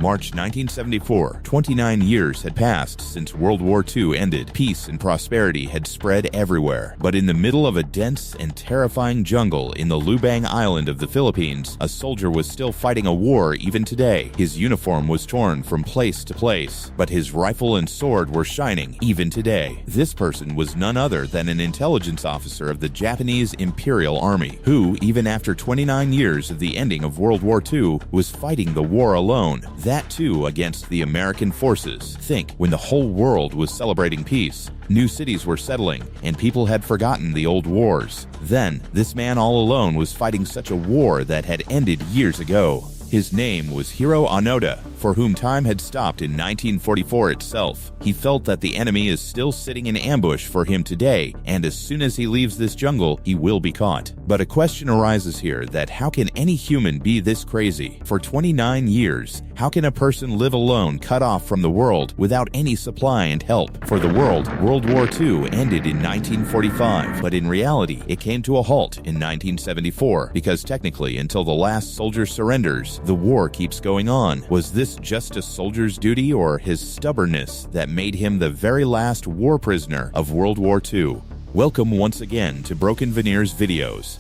March 1974. 29 years had passed since World War II ended. Peace and prosperity had spread everywhere. But in the middle of a dense and terrifying jungle in the Lubang Island of the Philippines, a soldier was still fighting a war even today. His uniform was torn from place to place, but his rifle and sword were shining even today. This person was none other than an intelligence officer of the Japanese Imperial Army, who, even after 29 years of the ending of World War II, was fighting the war alone. That too against the American forces. Think, when the whole world was celebrating peace, new cities were settling, and people had forgotten the old wars. Then, this man all alone was fighting such a war that had ended years ago. His name was Hiroo Onoda, for whom time had stopped in 1944 itself. He felt that the enemy is still sitting in ambush for him today, and as soon as he leaves this jungle, he will be caught. But a question arises here that how can any human be this crazy? For 29 years, how can a person live alone, cut off from the world, without any supply and help? For the world, World War II ended in 1945, but in reality, it came to a halt in 1974, because technically, until the last soldier surrenders, the war keeps going on. Was this just a soldier's duty or his stubbornness that made him the very last war prisoner of World War II? Welcome once again to Broken Veneers Videos.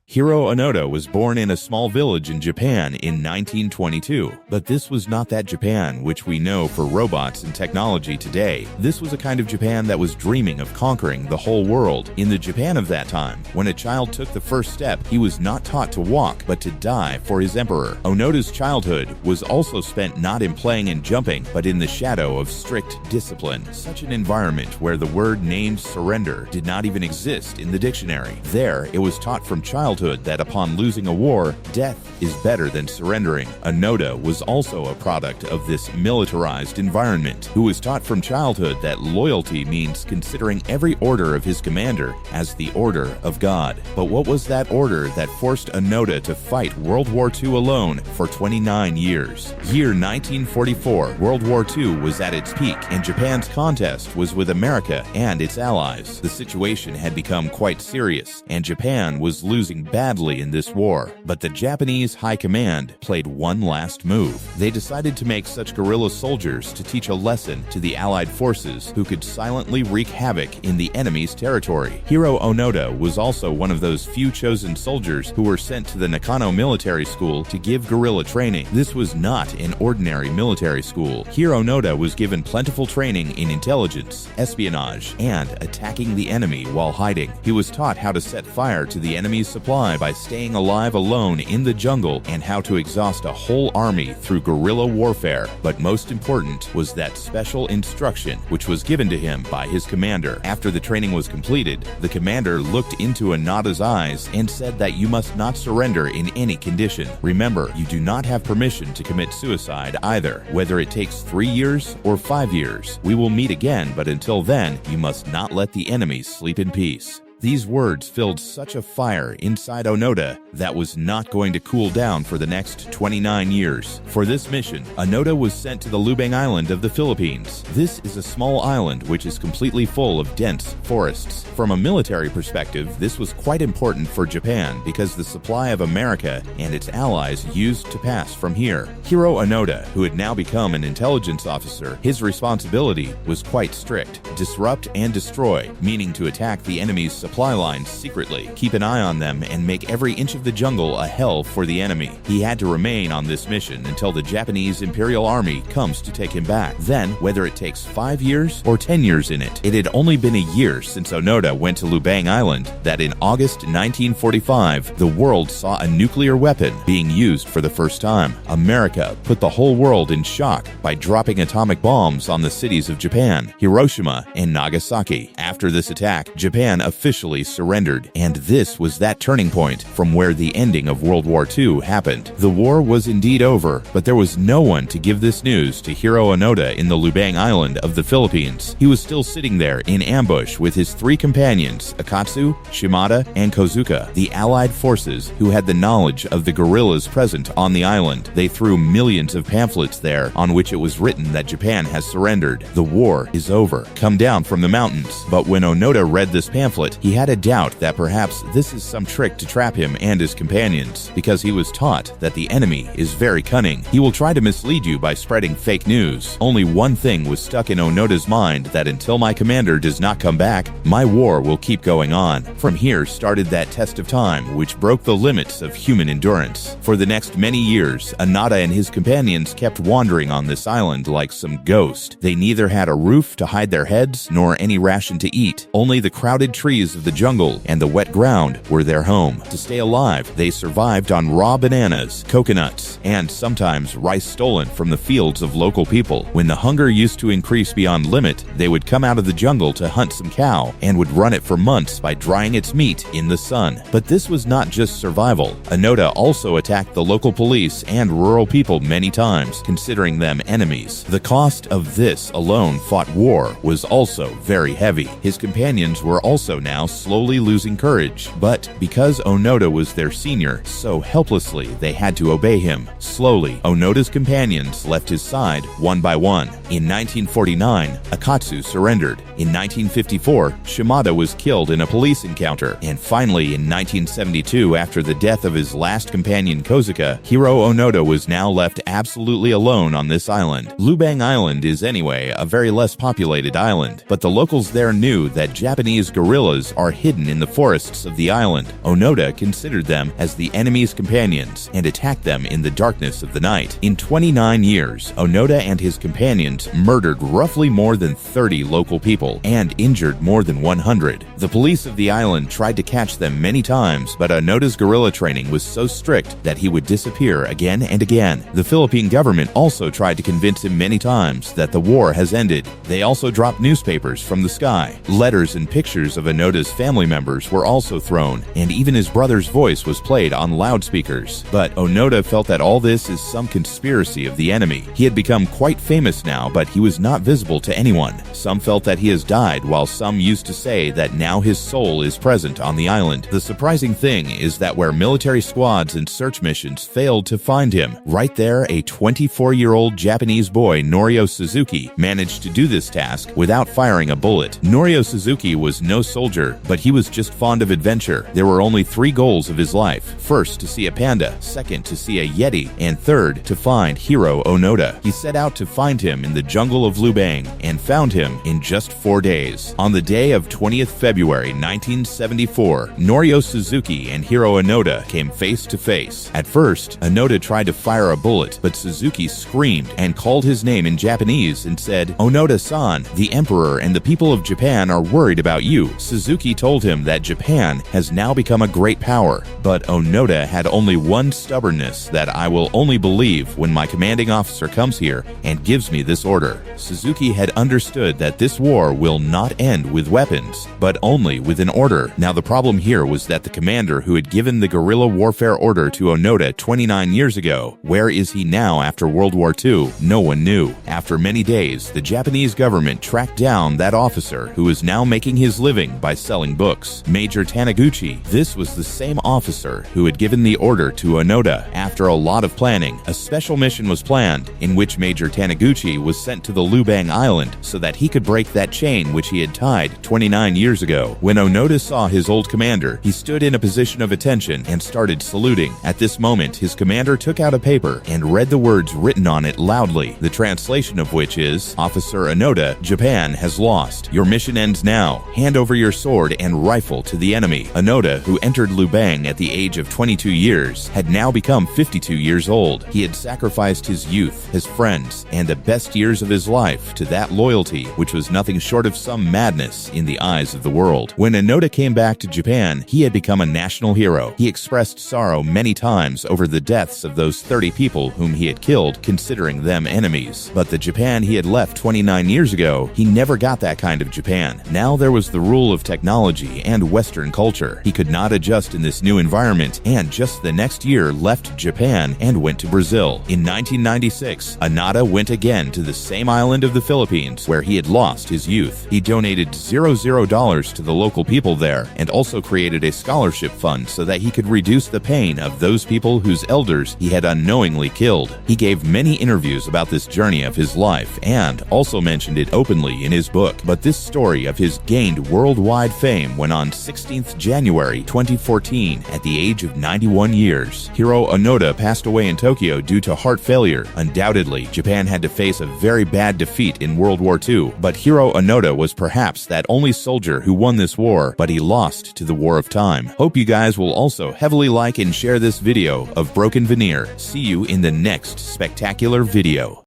Hiroo Onoda was born in a small village in Japan in 1922, but this was not that Japan which we know for robots and technology today. This was a kind of Japan that was dreaming of conquering the whole world. In the Japan of that time, when a child took the first step, he was not taught to walk, but to die for his emperor. Onoda's childhood was also spent not in playing and jumping, but in the shadow of strict discipline. Such an environment where the word named surrender did not even exist in the dictionary. There, it was taught from childhood that upon losing a war, death is better than surrendering. Onoda was also a product of this militarized environment, who was taught from childhood that loyalty means considering every order of his commander as the order of God. But what was that order that forced Onoda to fight World War II alone for 29 years? Year 1944, World War II was at its peak, and Japan's contest was with America and its allies. The situation had become quite serious, and Japan was losing badly in this war. But the Japanese High Command played one last move. They decided to make such guerrilla soldiers to teach a lesson to the Allied forces who could silently wreak havoc in the enemy's territory. Hiroo Onoda was also one of those few chosen soldiers who were sent to the Nakano Military School to give guerrilla training. This was not an ordinary military school. Hiroo Onoda was given plentiful training in intelligence, espionage, and attacking the enemy while hiding. He was taught how to set fire to the enemy's supply by staying alive alone in the jungle, and how to exhaust a whole army through guerrilla warfare. But most important was that special instruction which was given to him by his commander. After the training was completed, the commander looked into Onoda's eyes and said that you must not surrender in any condition. Remember, you do not have permission to commit suicide either, whether it takes 3 years or 5 years. We will meet again, but until then, you must not let the enemy sleep in peace. These words filled such a fire inside Onoda that was not going to cool down for the next 29 years. For this mission, Onoda was sent to the Lubang Island of the Philippines. This is a small island which is completely full of dense forests. From a military perspective, this was quite important for Japan because the supply of America and its allies used to pass from here. Hiroo Onoda, who had now become an intelligence officer, his responsibility was quite strict. Disrupt and destroy, meaning to attack the enemy's supply lines secretly, keep an eye on them, and make every inch of the jungle a hell for the enemy. He had to remain on this mission until the Japanese Imperial Army comes to take him back. Then, whether it takes 5 years or 10 years in it had only been a year since Onoda went to Lubang Island that in August 1945, the world saw a nuclear weapon being used for the first time. America put the whole world in shock by dropping atomic bombs on the cities of Japan, Hiroshima, and Nagasaki. After this attack, Japan officially surrendered, and this was that turning point from where the ending of World War II happened. The war was indeed over, but there was no one to give this news to Hiroo Onoda in the Lubang Island of the Philippines. He was still sitting there in ambush with his 3 companions, Akatsu, Shimada, and Kozuka, the Allied forces who had the knowledge of the guerrillas present on the island. They threw millions of pamphlets there on which it was written that Japan has surrendered. The war is over. Come down from the mountains. But when Onoda read this pamphlet, he He had a doubt that perhaps this is some trick to trap him and his companions, because he was taught that the enemy is very cunning. He will try to mislead you by spreading fake news. Only one thing was stuck in Onoda's mind, that until my commander does not come back, my war will keep going on. From here started that test of time, which broke the limits of human endurance. For the next many years, Onoda and his companions kept wandering on this island like some ghost. They neither had a roof to hide their heads, nor any ration to eat. Only the crowded trees of the jungle and the wet ground were their home. To stay alive, they survived on raw bananas, coconuts, and sometimes rice stolen from the fields of local people. When the hunger used to increase beyond limit, they would come out of the jungle to hunt some cow and would run it for months by drying its meat in the sun. But this was not just survival. Onoda also attacked the local police and rural people many times, considering them enemies. The cost of this alone fought war was also very heavy. His companions were also now slowly losing courage, but because Onoda was their senior, so helplessly they had to obey him. Slowly, Onoda's companions left his side one by one. In 1949, Akatsu surrendered. In 1954, Shimada was killed in a police encounter. And finally, in 1972, after the death of his last companion Kozuka, Hiroo Onoda was now left absolutely alone on this island. Lubang Island is anyway a very less populated island, but the locals there knew that Japanese guerrillas are hidden in the forests of the island. Onoda considered them as the enemy's companions and attacked them in the darkness of the night. In 29 years, Onoda and his companions murdered roughly more than 30 local people and injured more than 100. The police of the island tried to catch them many times, but Onoda's guerrilla training was so strict that he would disappear again and again. The Philippine government also tried to convince him many times that the war has ended. They also dropped newspapers from the sky. Letters and pictures of Onoda's family members were also thrown, and even his brother's voice was played on loudspeakers. But Onoda felt that all this is some conspiracy of the enemy. He had become quite famous now, but he was not visible to anyone. Some felt that he has died, while some used to say that now his soul is present on the island. The surprising thing is that where military squads and search missions failed to find him, right there a 24-year-old Japanese boy, Norio Suzuki, managed to do this task without firing a bullet. Norio Suzuki was no soldier, but he was just fond of adventure. There were only 3 goals of his life. First, to see a panda. Second, to see a yeti. And third, to find Hiroo Onoda. He set out to find him in the jungle of Lubang and found him in just 4 days. On the day of 20th February 1974, Norio Suzuki and Hiroo Onoda came face to face. At first, Onoda tried to fire a bullet, but Suzuki screamed and called his name in Japanese and said, "Onoda-san, the emperor and the people of Japan are worried about you." Suzuki told him that Japan has now become a great power, but Onoda had only one stubbornness, that I will only believe when my commanding officer comes here and gives me this order. Suzuki had understood that this war will not end with weapons, but only with an order. Now the problem here was that the commander who had given the guerrilla warfare order to Onoda 29 years ago, where is he now after World War II? No one knew. After many days, the Japanese government tracked down that officer who was now making his living by selling books. Major Taniguchi. This was the same officer who had given the order to Onoda. After a lot of planning, a special mission was planned in which Major Taniguchi was sent to the Lubang Island so that he could break that chain which he had tied 29 years ago. When Onoda saw his old commander, he stood in a position of attention and started saluting. At this moment, his commander took out a paper and read the words written on it loudly, the translation of which is, "Officer Onoda, Japan has lost. Your mission ends now. Hand over your sword and rifle to the enemy." Onoda, who entered Lubang at the age of 22 years, had now become 52 years old. He had sacrificed his youth, his friends, and the best years of his life to that loyalty, which was nothing short of some madness in the eyes of the world. When Onoda came back to Japan, he had become a national hero. He expressed sorrow many times over the deaths of those 30 people whom he had killed, considering them enemies. But the Japan he had left 29 years ago, he never got that kind of Japan. Now there was the rule of technology and Western culture. He could not adjust in this new environment, and just the next year left Japan and went to Brazil. In 1996, Onoda went again to the same island of the Philippines where he had lost his youth. He donated $00 to the local people there and also created a scholarship fund so that he could reduce the pain of those people whose elders he had unknowingly killed. He gave many interviews about this journey of his life and also mentioned it openly in his book. But this story of his gained worldwide worldwide fame when on 16th January 2014, at the age of 91 years, Hiroo Onoda passed away in Tokyo due to heart failure. Undoubtedly, Japan had to face a very bad defeat in World War II, but Hiroo Onoda was perhaps that only soldier who won this war, but he lost to the War of Time. Hope you guys will also heavily like and share this video of Broken Veneer. See you in the next spectacular video.